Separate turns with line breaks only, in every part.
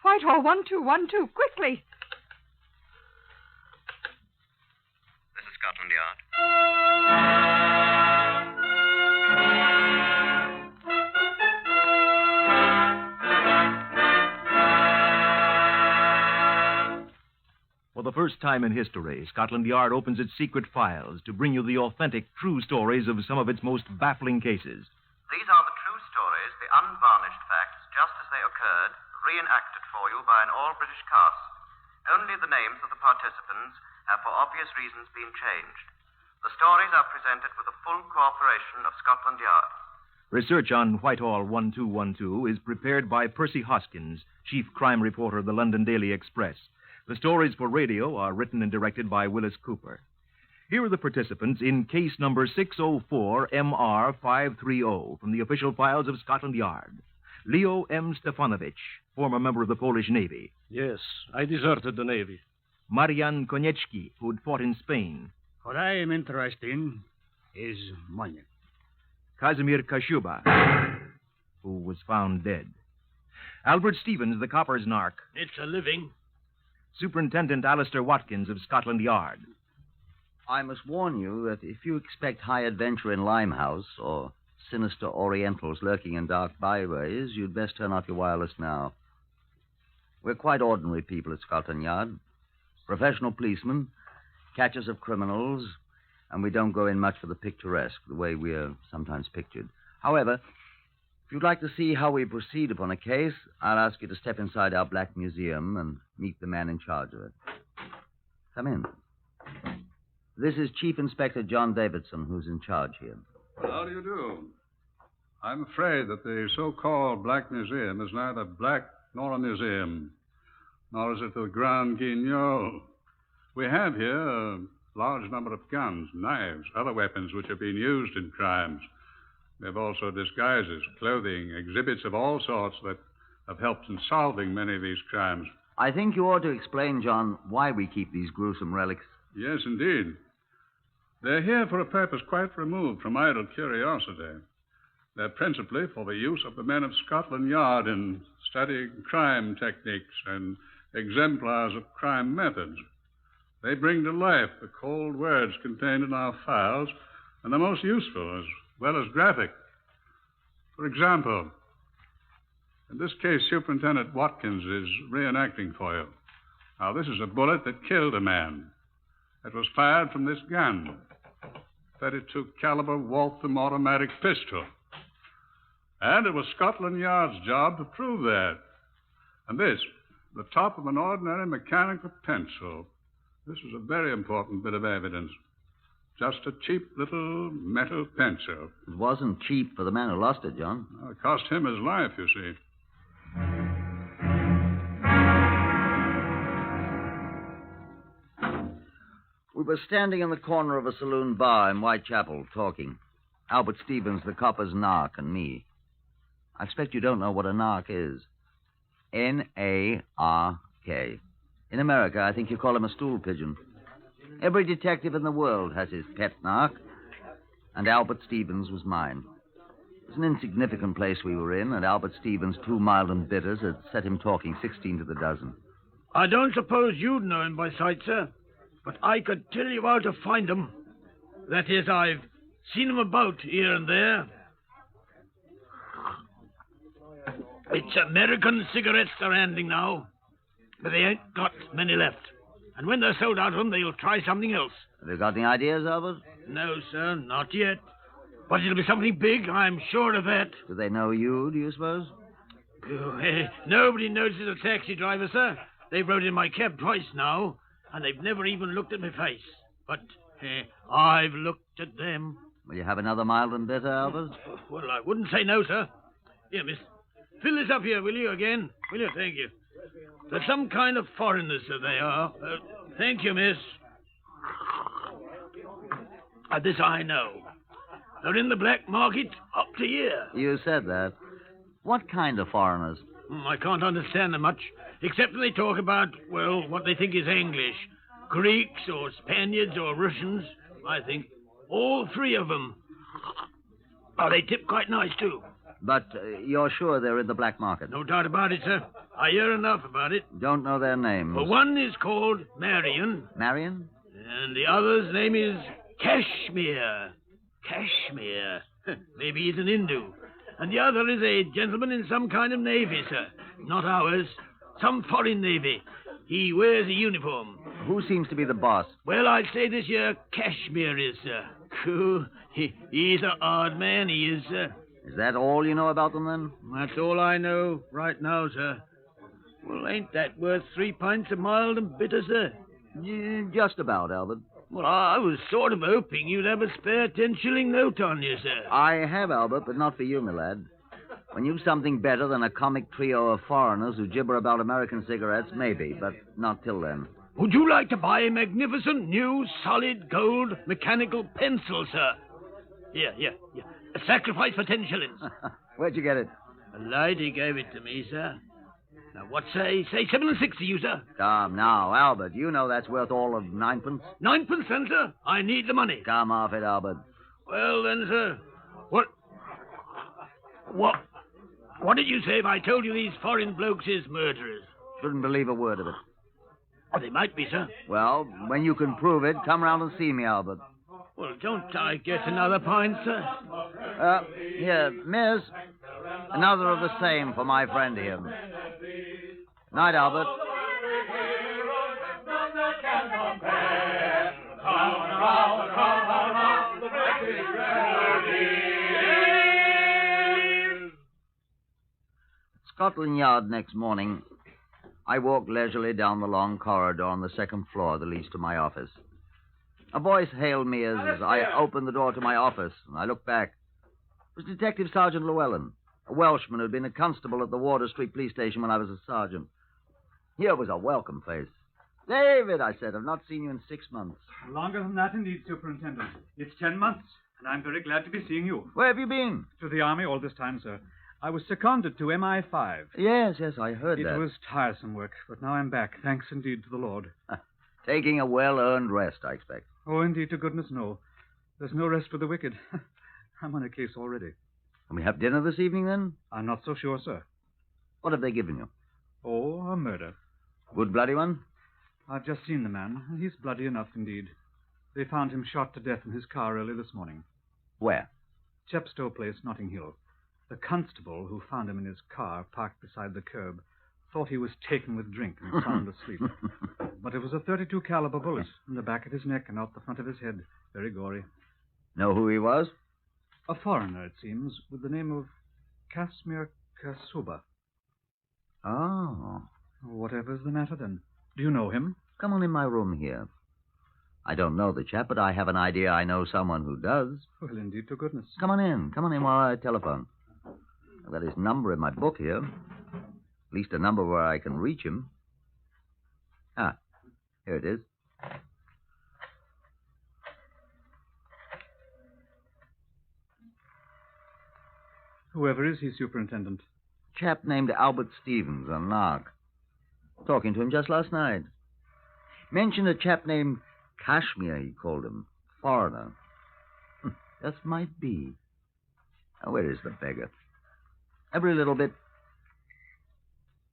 Whitehall 1212, quickly.
This is Scotland Yard.
For the first time in history, Scotland Yard opens its secret files to bring you the authentic, true stories of some of its most baffling cases.
These are the true stories, the unvarnished facts, just as they occurred, reenacted for you by an all-British cast. Only the names of the participants have, for obvious reasons, been changed. The stories are presented with the full cooperation of Scotland Yard.
Research on Whitehall 1212 is prepared by Percy Hoskins, chief crime reporter of the London Daily Express. The stories for radio are written and directed by Wyllis Cooper. Here are the participants in case number 604-MR530 from the official files of Scotland Yard. Leo M. Stefanovich, former member of the Polish Navy.
Yes, I deserted the Navy.
Marian Konieczki, who'd fought in Spain.
What I am interested in is money.
Casmere Kashuba, who was found dead. Albert Stevens, the copper's narc.
It's a living.
Superintendent Alistair Watkins of Scotland Yard.
I must warn you that if you expect high adventure in Limehouse or sinister Orientals lurking in dark byways, you'd best turn off your wireless now. We're quite ordinary people at Scotland Yard. Professional policemen, catchers of criminals, and we don't go in much for the picturesque, the way we're sometimes pictured. However, if you'd like to see how we proceed upon a case, I'll ask you to step inside our Black Museum and meet the man in charge of it. Come in. This is Chief Inspector John Davidson, who's in charge here.
Well, how do you do? I'm afraid that the so-called Black Museum is neither black nor a museum, nor is it the Grand Guignol. We have here a large number of guns, knives, other weapons which have been used in crimes. We have also disguises, clothing, exhibits of all sorts that have helped in solving many of these crimes.
I think you ought to explain, John, why we keep these gruesome relics.
Yes, indeed. They're here for a purpose quite removed from idle curiosity. They're principally for the use of the men of Scotland Yard in studying crime techniques and exemplars of crime methods. They bring to life the cold words contained in our files, and the most useful as well as graphic. For example, in this case, Superintendent Watkins is reenacting for you. Now, this is a bullet that killed a man. It was fired from this gun, 32 caliber Waltham automatic pistol. And it was Scotland Yard's job to prove that. And this, the top of an ordinary mechanical pencil. This is a very important bit of evidence. Just a cheap little metal pencil.
It wasn't cheap for the man who lost it, John.
Well, it cost him his life, you see.
We were standing in the corner of a saloon bar in Whitechapel talking. Albert Stevens, the copper's narc, and me. I expect you don't know what a narc is. N-A-R-K. In America, I think you call him a stool pigeon. Every detective in the world has his pet narc, and Albert Stevens was mine. It was an insignificant place we were in, and Albert Stevens' 2 mild and bitters had set him talking 16 to the dozen.
I don't suppose you'd know him by sight, sir, but I could tell you how to find him. That is, I've seen him about here and there. It's American cigarettes they're handing now, but they ain't got many left. And when they're sold out of them, they'll try something else.
Have you got any ideas, Albert?
No, sir, not yet. But it'll be something big, I'm sure of that.
Do they know you, do you suppose?
Nobody notices a taxi driver, sir. They've rode in my cab twice now, and they've never even looked at my face. But I've looked at them.
Will you have another mild and bitter, Albert?
Well, I wouldn't say no, sir. Here, miss. Fill this up here, will you, again? Will you? Thank you. They're some kind of foreigners, sir, they are. Thank you, miss. This I know. They're in the black market up to here.
You said that. What kind of foreigners?
I can't understand them much, except when they talk about, well, what they think is English. Greeks or Spaniards or Russians, I think. All 3 of them. Oh, they tip quite nice, too.
But you're sure they're in the black market?
No doubt about it, sir. I hear enough about it.
Don't know their names.
Well, one is called Marion,
Marion?
and the other's name is Casmere. Casmere. Maybe he's an Hindu. And the other is a gentleman in some kind of navy, sir. Not ours. Some foreign navy. He wears a uniform.
Who seems to be the boss?
Well, I'd say this here Casmere is, sir. He's an odd man, he is, sir.
Is that all you know about them, then?
That's all I know right now, sir. Well, ain't that worth 3 pints of mild and bitter, sir?
Yeah, just about, Albert.
Well, I was sort of hoping you'd have a spare 10-shilling note on you, sir.
I have, Albert, but not for you, my lad. When you've something better than a comic trio of foreigners who gibber about American cigarettes, maybe, but not till then.
Would you like to buy a magnificent new solid gold mechanical pencil, sir? Here. A sacrifice for 10 shillings.
Where'd you get it?
A lady gave it to me, sir. Now, what say 7 and 6 to you, sir?
Come now, Albert. You know that's worth all of 9 pence.
9 pence, then, sir? I need the money.
Come off it, Albert.
Well, then, sir, What did you say if I told you these foreign blokes is murderers?
Shouldn't believe a word of it.
Oh, they might be, sir.
Well, when you can prove it, come round and see me, Albert.
Well, don't I get another pint, sir?
Here, miss. Another of the same for my friend here. Night, Albert. Scotland Yard next morning, I walked leisurely down the long corridor on the second floor that leads to my office. A voice hailed me as I opened the door to my office, and I looked back. It was Detective Sergeant Llewellyn, a Welshman who'd been a constable at the Wardour Street Police Station when I was a sergeant. Here was a welcome face. David, I said, I've not seen you in 6 months.
Longer than that, indeed, Superintendent. It's 10 months, and I'm very glad to be seeing you.
Where have you been?
To the Army all this time, sir. I was seconded to MI5.
Yes, I heard that.
It was tiresome work, but now I'm back, thanks indeed to the Lord.
Taking a well-earned rest, I expect.
Oh, indeed, to goodness, no. There's no rest for the wicked. I'm on a case already.
Can we have dinner this evening, then?
I'm not so sure, sir.
What have they given you?
Oh, a murder.
Good bloody one?
I've just seen the man. He's bloody enough, indeed. They found him shot to death in his car early this morning.
Where?
Chepstow Place, Notting Hill. The constable who found him in his car, parked beside the curb, thought he was taken with drink and sound asleep. But it was a .32 caliber bullet in the back of his neck and out the front of his head. Very gory.
Know who he was?
A foreigner, it seems, with the name of Casmere Kasuba.
Oh.
Whatever's the matter, then? Do you know him?
Come on in my room here. I don't know the chap, but I have an idea I know someone who does.
Well, indeed, to goodness.
Come on in while I telephone. I've got his number in my book here. At least a number where I can reach him. Ah, here it is.
Whoever is he, Superintendent?
Chap named Albert Stevens on Lark. Talking to him just last night. Mentioned a chap named Kashmir, he called him. Foreigner. Just might be. Now, where is the beggar? Every little bit.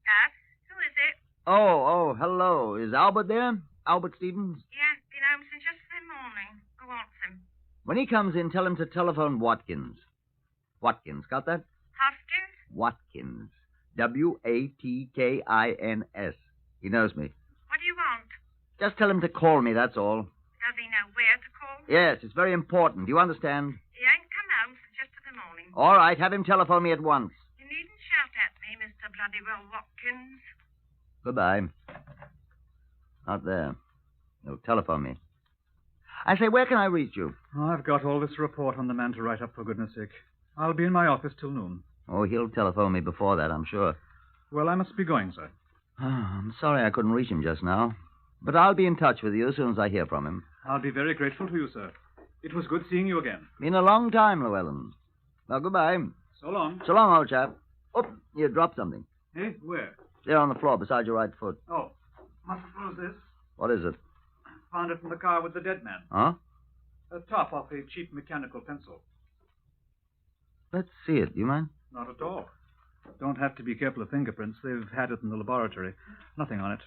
Yes? Who is it?
Oh, hello. Is Albert there? Albert Stevens?
He hasn't been home since yesterday morning. Who wants him?
When he comes in, tell him to telephone Watkins. Watkins, got that?
Hoskins?
Watkins. Watkins. He knows me.
What do you want?
Just tell him to call me, that's all.
Does he know where to call?
Yes, it's very important. Do you understand?
He ain't come home since yesterday morning.
All right, have him telephone me at once.
You needn't shout at me, Mr. Bloodywell Watkins.
Goodbye. Not there. No, telephone me. I say, where can I reach you?
Oh, I've got all this report on the man to write up, for goodness sake. I'll be in my office till noon.
Oh, he'll telephone me before that, I'm sure.
Well, I must be going, sir.
Oh, I'm sorry I couldn't reach him just now. But I'll be in touch with you as soon as I hear from him.
I'll be very grateful to you, sir. It was good seeing you again.
Been a long time, Llewellyn. Well, goodbye.
So long.
So long, old chap. Oh, you dropped something.
Eh? Where?
There on the floor beside your right foot.
Oh, mustn't lose this.
What is it?
Found it in the car with the dead man.
Huh?
A top off a cheap mechanical pencil.
Let's see it. Do you mind?
Not at all. Don't have to be careful of fingerprints. They've had it in the laboratory. Nothing on it.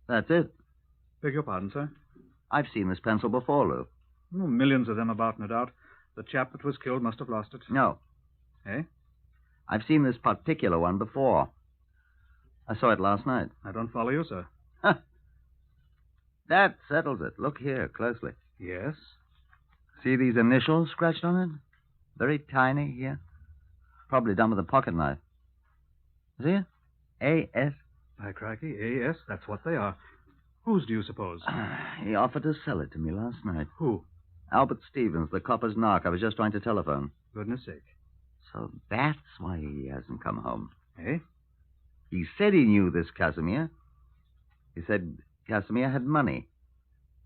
That's it.
Beg your pardon, sir?
I've seen this pencil before, Lou.
Oh, millions of them about, no doubt. The chap that was killed must have lost it.
No.
Eh?
I've seen this particular one before. I saw it last night.
I don't follow you, sir.
Huh. That settles it. Look here, closely.
Yes?
See these initials scratched on it? Very tiny here. Probably done with a pocket knife. See it? A.S.
By crikey, A.S., that's what they are. Whose do you suppose?
He offered to sell it to me last night.
Who?
Albert Stevens, the copper's narc. I was just trying to telephone.
Goodness sake.
So that's why he hasn't come home.
Eh?
He said he knew this Casmere. He said Casmere had money,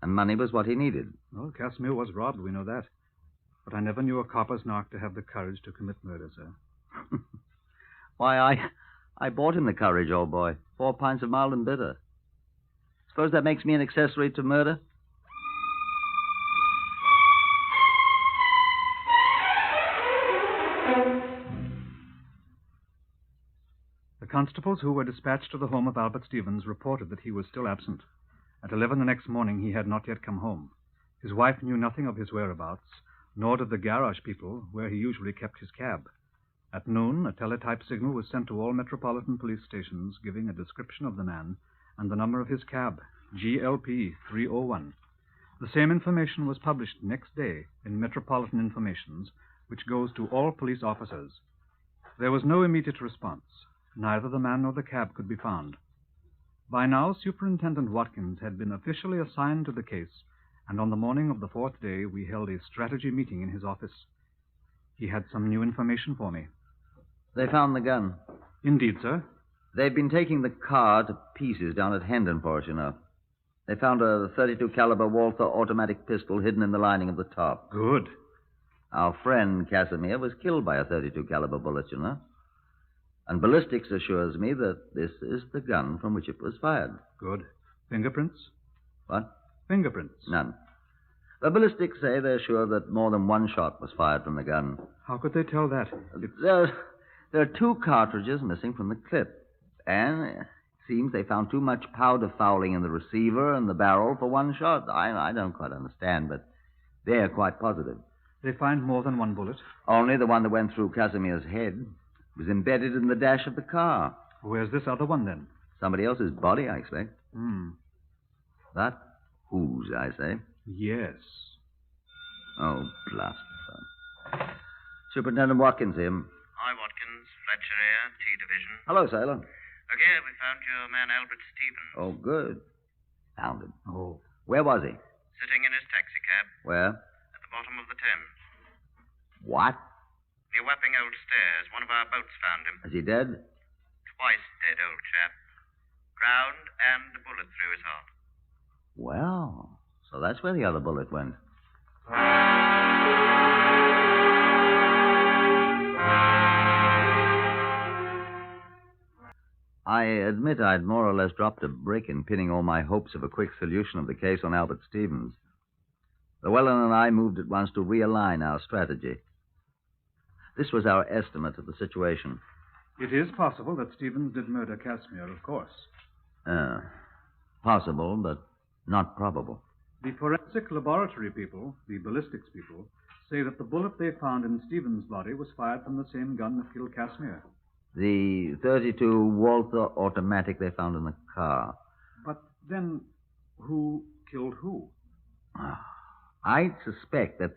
and money was what he needed.
Well, Casmere was robbed, we know that. But I never knew a copper's narc to have the courage to commit murder, sir.
Why, I bought him the courage, old boy. 4 pints of mild and bitter. Suppose that makes me an accessory to murder?
The constables who were dispatched to the home of Albert Stevens reported that he was still absent. At 11 the next morning, he had not yet come home. His wife knew nothing of his whereabouts, nor did the garage people where he usually kept his cab. At noon, a teletype signal was sent to all metropolitan police stations giving a description of the man and the number of his cab, GLP 301. The same information was published next day in Metropolitan Informations, which goes to all police officers. There was no immediate response. Neither the man nor the cab could be found. By now, Superintendent Watkins had been officially assigned to the case, and on the morning of the 4th day, we held a strategy meeting in his office. He had some new information for me.
They found the gun.
Indeed, sir.
They've been taking the car to pieces down at Hendon for us, you know. They found a .32 caliber Walther automatic pistol hidden in the lining of the top.
Good.
Our friend Casmere was killed by a .32 caliber bullet, you know. And ballistics assures me that this is the gun from which it was fired.
Good. Fingerprints?
What?
Fingerprints.
None. The ballistics say they're sure that more than one shot was fired from the gun.
How could they tell that?
There are 2 cartridges missing from the clip. And it seems they found too much powder fouling in the receiver and the barrel for one shot. I don't quite understand, but they're quite positive.
They find more than one bullet?
Only the one that went through Casimere's head. It was embedded in the dash of the car.
Where's this other one, then?
Somebody else's body, I expect.
That?
Whose, I say.
Yes.
Oh, blast the fun. Superintendent Watkins here.
Hi, Watkins. Fletcher here, T Division.
Hello, Sailor.
Look here, we found your man Albert Stevens.
Oh, good. Found him.
Oh.
Where was he?
Sitting in his taxicab.
Where?
At the bottom of the Thames.
What?
Near Wapping Old Stairs. One of our boats found him.
Is he dead?
Twice dead, old chap. Drowned and a bullet through his heart.
Well, so that's where the other bullet went. I admit I'd more or less dropped a brick in pinning all my hopes of a quick solution of the case on Albert Stevens. Llewellyn and I moved at once to realign our strategy. This was our estimate of the situation.
It is possible that Stevens did murder Casmere, of course.
Possible, but not probable.
The forensic laboratory people, the ballistics people, say that the bullet they found in Stevens' body was fired from the same gun that killed Casmere.
The .32 Walther automatic they found in the car.
But then, who killed who?
I suspect that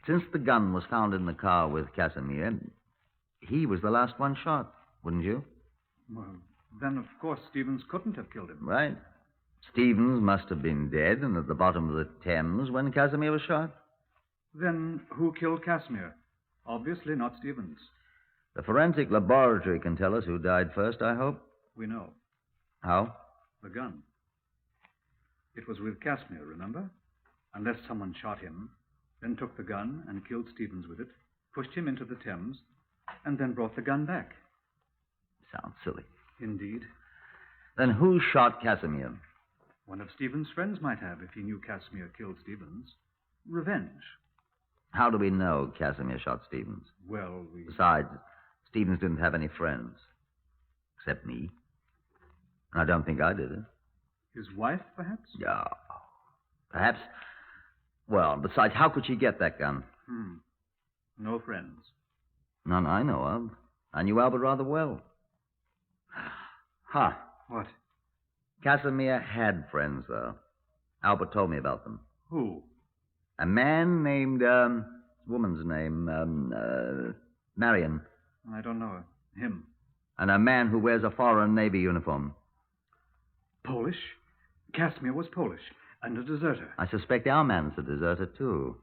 since the gun was found in the car with Casmere, he was the last one shot, wouldn't you?
Well, then, of course, Stevens couldn't have killed him.
Right. Stevens must have been dead and at the bottom of the Thames when Casmere was shot.
Then who killed Casmere? Obviously not Stevens.
The forensic laboratory can tell us who died first, I hope.
We know.
How?
The gun. It was with Casmere, remember? Unless someone shot him, then took the gun and killed Stevens with it, pushed him into the Thames, and then brought the gun back.
Sounds silly.
Indeed.
Then who shot Casmere?
One of Stevens' friends might have if he knew Casmere killed Stevens. Revenge.
How do we know Casmere shot Stevens?
Well,
Besides, Stevens didn't have any friends. Except me. I don't think I did it.
His wife, perhaps?
Yeah. Perhaps. Well, besides, how could she get that gun?
No friends.
None I know of. I knew Albert rather well. Ha.
What?
Casmere had friends, though. Albert told me about them.
Who?
A man named, woman's name, Marion.
I don't know her. Him.
And a man who wears a foreign Navy uniform.
Polish? Casmere was Polish. And a deserter.
I suspect our man's a deserter, too.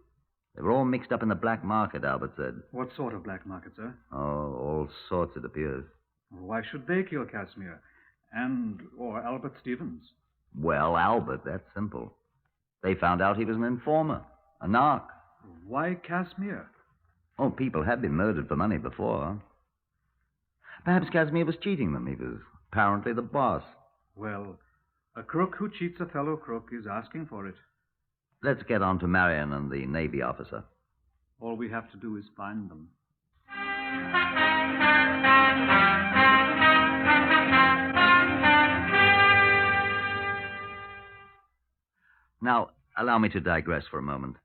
They were all mixed up in the black market, Albert said.
What sort of black market, sir?
Oh, all sorts, it appears.
Why should they kill Casmere? Or Albert Stevens?
Well, Albert, that's simple. They found out he was an informer, a narc.
Why Casmere?
Oh, people had been murdered for money before. Perhaps Casmere was cheating them. He was apparently the boss.
Well, a crook who cheats a fellow crook is asking for it.
Let's get on to Marion and the Navy officer.
All we have to do is find them.
Now, allow me to digress for a moment.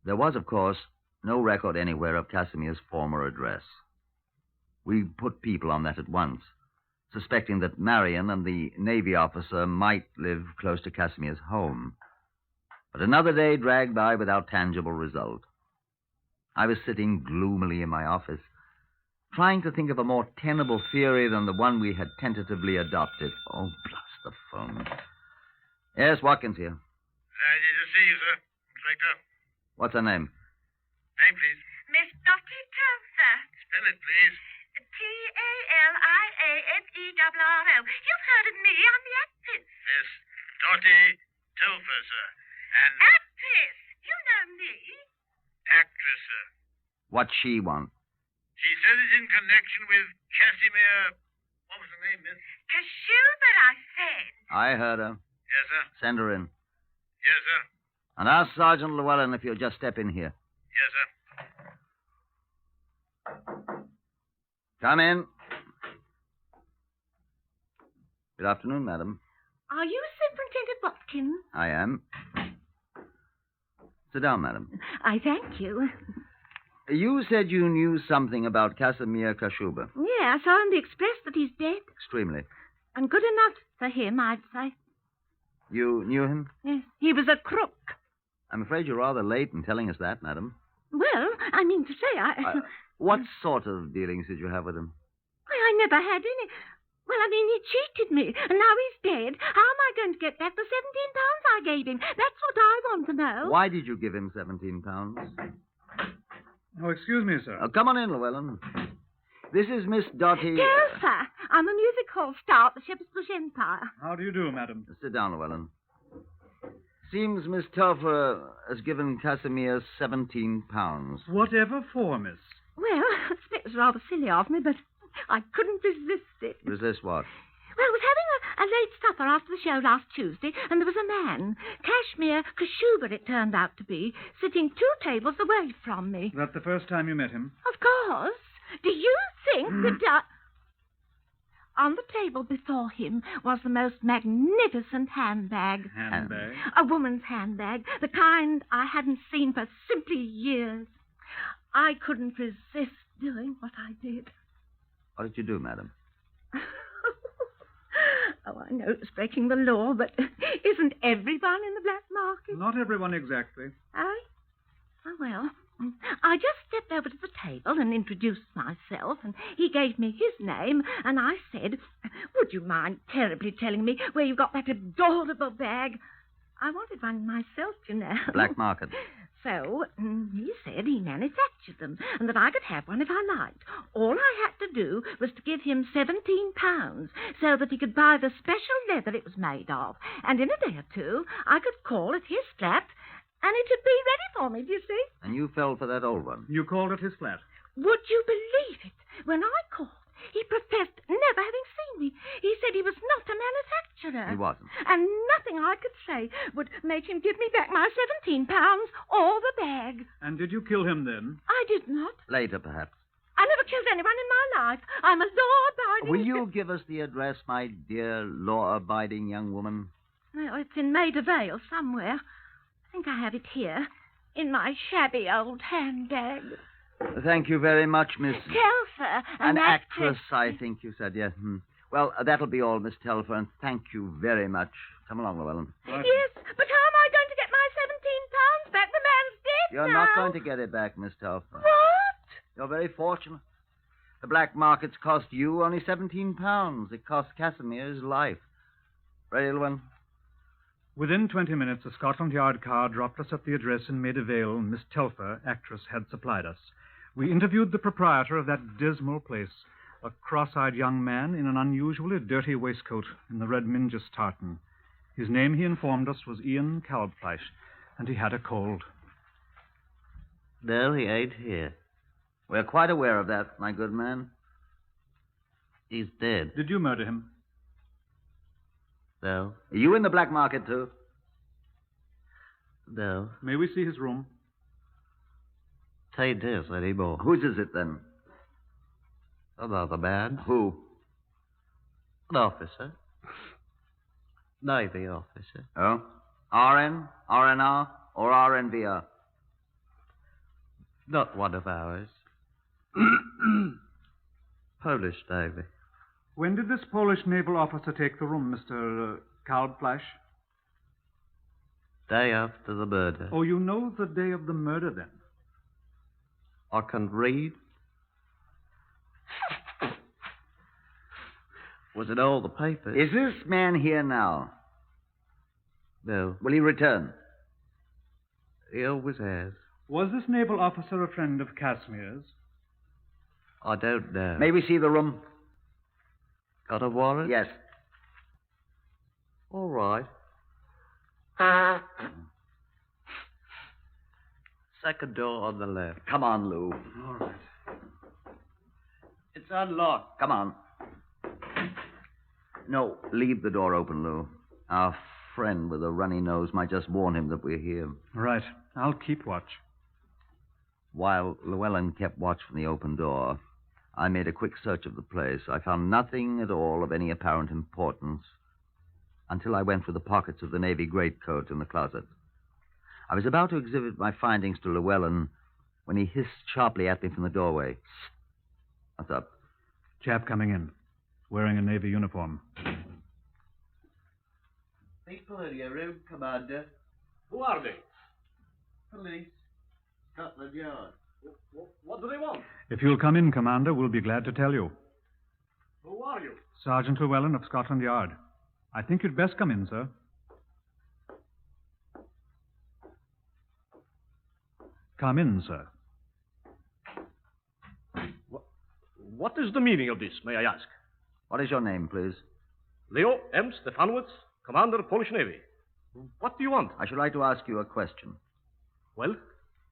There was, of course, no record anywhere of Casimere's former address. We put people on that at once, suspecting that Marion and the Navy officer might live close to Casimere's home. But another day dragged by without tangible result. I was sitting gloomily in my office, trying to think of a more tenable theory than the one we had tentatively adopted. Oh, blast the phone. Yes, Watkins here.
Delighted to see you, sir. Inspector.
What's her name?
Name, please.
Miss Dottie Telfer.
Spell it, please.
Talianeerro. You've heard of me. I'm the actress.
Miss Dottie Telfer, sir. And
Actress. You know me.
actress, sir.
What's she want?
She says it's in connection with Casmere. What was her name, miss?
Cashuber, I said.
I heard her.
Yes, sir.
Send her in.
Yes, sir.
And ask Sergeant Llewellyn if he'll just step in here.
Yes, sir.
Come in. Good afternoon, madam.
Are you Superintendent Watkins?
I am. Sit down, madam.
I thank you.
You said you knew something about Casmere Kashuba.
Yeah, I saw in the Express that he's dead.
Extremely.
And good enough for him, I'd say.
You knew him?
Yes, he was a crook.
I'm afraid you're rather late in telling us that, madam.
Well, I mean to say,
What sort of dealings did you have with him?
I never had any. Well, I mean, he cheated me, and now he's dead. How am I going to get back the £17 I gave him? That's what I want to know.
Why did you give him £17?
Oh, excuse me, sir.
Come on in, Llewellyn. This is Miss Dottie...
Telfer. I'm a music hall star at the Shepherd's Bush Empire.
How do you do, madam?
Sit down, Llewellyn. Seems Miss Telfer has given Casmere £17.
Whatever for, miss?
Well, I suppose it was rather silly of me, but I couldn't resist it.
Resist what?
Well, I was having a late supper after the show last Tuesday, and there was a man, Casmere Kashuba it turned out to be, sitting 2 tables away from me.
That the first time you met him?
Of course. Do you think that... On the table before him was the most magnificent handbag.
Handbag?
A woman's handbag, the kind I hadn't seen for simply years. I couldn't resist doing what I did.
What did you do, madam?
Oh, I know it's breaking the law, but isn't everyone in the black market?
Not everyone exactly.
Oh, well, I just stepped over to the table and introduced myself, and he gave me his name, and I said, would you mind terribly telling me where you got that adorable bag? I wanted one myself, you know.
Black market.
So he said he manufactured them and that I could have one if I liked. All I had to do was to give him £17 so that he could buy the special leather it was made of. And in a day or 2, I could call at his flat and it'd be ready for me, do you see?
And you fell for that old one?
You called at his flat?
Would you believe it? When I called, he professed never having seen me. He said he was not a manufacturer.
He wasn't.
And nothing I could say would make him give me back my £17 or the bag.
And did you kill him then?
I did not.
Later, perhaps.
I never killed anyone in my life. I'm a law-abiding...
Will you give us the address, my dear law-abiding young woman?
Oh, it's in Maida Vale somewhere. I think I have it here, in my shabby old handbag.
Thank you very much, Miss...
Telfer.
An actress, I think you said, yes. Well, that'll be all, Miss Telfer, and thank you very much. Come along, Llewellyn.
Yes, but how am I going to get my £17 back? The man's dead
You're
now.
not going to get it back, Miss Telfer.
What?
You're very fortunate. The black market's cost you only £17. It cost Casmere's life. Ready, Llewellyn?
Within 20 minutes, a Scotland Yard car dropped us at the address in Maida Vale Miss Telfer, actress, had supplied us. We interviewed the proprietor of that dismal place, a cross-eyed young man in an unusually dirty waistcoat in the red Mingus tartan. His name, he informed us, was Ian Kalbfleisch, and he had a cold.
No, he ain't here. We're quite aware of that, my good man. He's dead.
Did you murder him?
No. Are you in the black market, too? No.
May we see his room?
Tain't his anymore. Whose is it, then? Another man. Who? An officer. Navy officer. Oh? RN, RNR, or RNVR? Not one of ours. Polish Navy.
When did this Polish naval officer take the room, Mr. Kalbfleisch?
Day after the murder.
Oh, you know the day of the murder, then?
I can read. Was it all the papers? Is this man here now? No. Will he return? He always has.
Was this naval officer a friend of Casmere's?
I don't know. May we see the room? Got a warrant? Yes. All right. Second door on the left. Come on, Lou.
All right.
It's unlocked. Come on. No, leave the door open, Lou. Our friend with a runny nose might just warn him that we're here.
Right. I'll keep watch.
While Llewellyn kept watch from the open door, I made a quick search of the place. I found nothing at all of any apparent importance until I went through the pockets of the navy greatcoat in the closet. I was about to exhibit my findings to Llewellyn when he hissed sharply at me from the doorway. What's up?
Chap coming in, wearing a navy uniform.
People in your room, Commander.
Who are they?
Police. Scotland Yard.
What do they want?
If you'll come in, Commander, we'll be glad to tell you.
Who are you?
Sergeant Llewellyn of Scotland Yard. I think you'd best come in, sir. Come in, sir.
What is the meaning of this, may I ask?
What is your name, please?
Leo M. Stefanowicz, Commander, Polish Navy. What do you want?
I should like to ask you a question.
Well?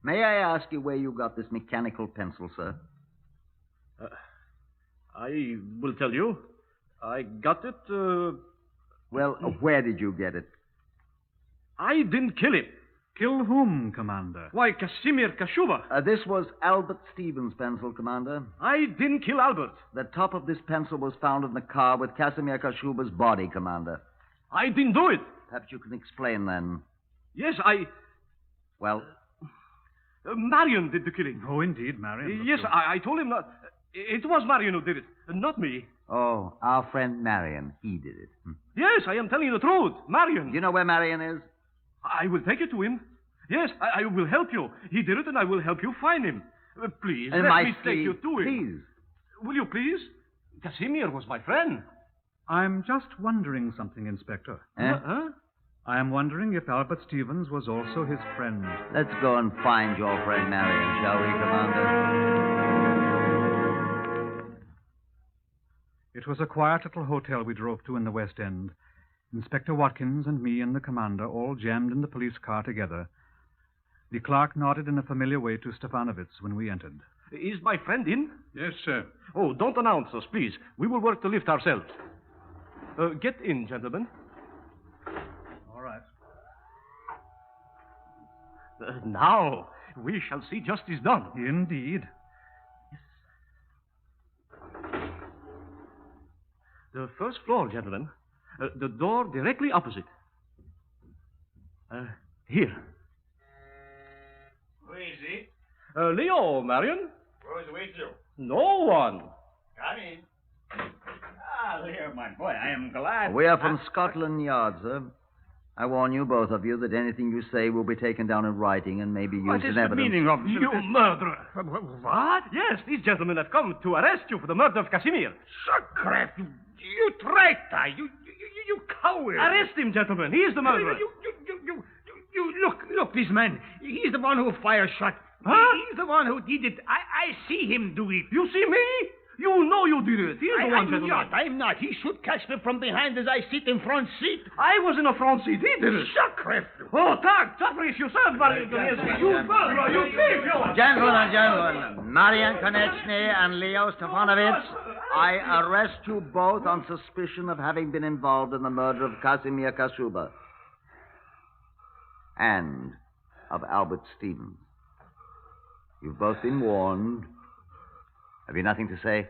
May I ask you where you got this mechanical pencil, sir?
I will tell you. I got it,
Well, where did you get it?
I didn't kill him.
Kill whom, Commander?
Why, Casmere Kashuba.
This was Albert Stevens' pencil, Commander.
I didn't kill Albert.
The top of this pencil was found in the car with Casmere Kashuba's body, Commander.
I didn't do it.
Perhaps you can explain, then.
Yes,
Well?
Marion did the killing.
Oh, indeed, Marion.
Yes, I told him not. It was Marion who did it, not me.
Oh, our friend Marion. He did it.
Yes, I am telling you the truth. Marion.
Do you know where Marion is?
I will take you to him. Yes, I will help you. He did it, and I will help you find him. Please, let me take you to him.
Please.
Will you please? Casmere was my friend.
I'm just wondering something, Inspector.
Huh?
I am wondering if Albert Stevens was also his friend.
Let's go and find your friend Marion, shall we, Commander?
It was a quiet little hotel we drove to in the West End. Inspector Watkins and me and the commander all jammed in the police car together. The clerk nodded in a familiar way to Stefanowicz when we entered.
Is my friend in?
Yes, sir.
Oh, don't announce us, please. We will work the lift ourselves. Get in, gentlemen.
All right.
Now, we shall see justice done.
Indeed.
The first floor, gentlemen. The door directly opposite. Here.
Who is it?
Leo, Marion.
Who is with you?
No one.
Come in. Ah, Leo, my boy, I am glad.
We are from Scotland Yard, sir. I warn you, both of you, that anything you say will be taken down in writing and may be used
What is
in
the
evidence.
meaning of
You murderer.
What?
Yes, these gentlemen have come to arrest you for the murder of Casmere.
Sacre, you traitor! You coward!
Arrest him, gentlemen. He is the murderer.
You look, this man. He's the one who fired shot.
Huh?
He's the one who did it. I see him do it.
You see me? You know you did it. He is the one, gentlemen.
I'm not. He should catch me from behind as I sit in front seat.
I was in a front seat. He did it.
Sacre!
Oh, tak, zapriś yourself, Marian Konechny. You murderer, you thief, you...
Gentlemen, Marian Konechny and Leo Stefanovich, I arrest you both on suspicion of having been involved in the murder of Casmere Kashuba and of Albert Stevens. You've both been warned. Have you nothing to say?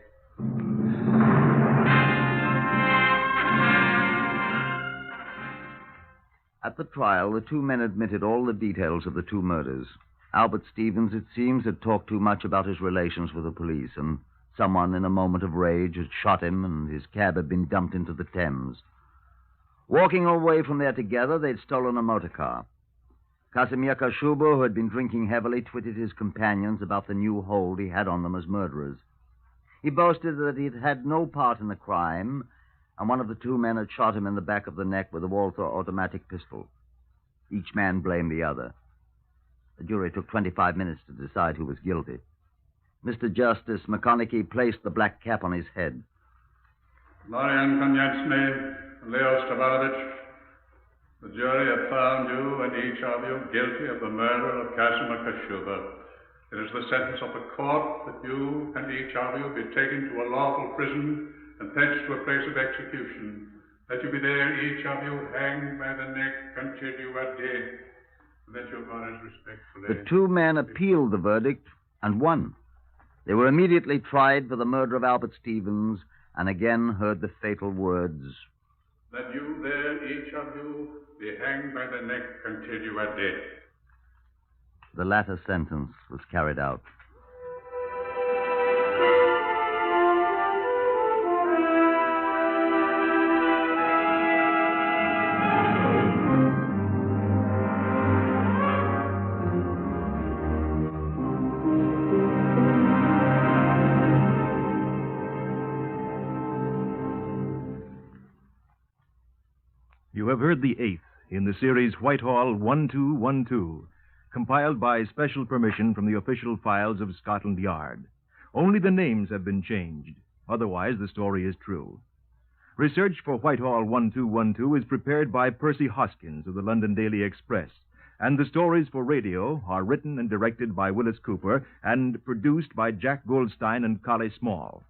At the trial, the two men admitted all the details of the two murders. Albert Stevens, it seems, had talked too much about his relations with the police, and someone in a moment of rage had shot him, and his cab had been dumped into the Thames. Walking away from there together, they'd stolen a motor car. Casmere Kashuba, who had been drinking heavily, twitted his companions about the new hold he had on them as murderers. He boasted that he'd had no part in the crime, and one of the two men had shot him in the back of the neck with a Walther automatic pistol. Each man blamed the other. The jury took 25 minutes to decide who was guilty. Mr. Justice McConaughey placed the black cap on his head.
Marian Konechny, Leo Stefanovich, the jury have found you and each of you guilty of the murder of Casmere Kashuba. It is the sentence of the court that you and each of you be taken to a lawful prison and thence to a place of execution, that you be there, each of you, hanged by the neck until you are dead, and that your bodies respectfully...
The two men appealed the verdict and won. They were immediately tried for the murder of Albert Stevens and again heard the fatal words,
that you there, each of you, be hanged by the neck until you are dead.
The latter sentence was carried out.
You have heard the eighth in the series Whitehall 1212, compiled by special permission from the official files of Scotland Yard. Only the names have been changed. Otherwise, the story is true. Research for Whitehall 1212 is prepared by Percy Hoskins of the London Daily Express, and the stories for radio are written and directed by Wyllis Cooper and produced by Jack Goldstein and Collie Small.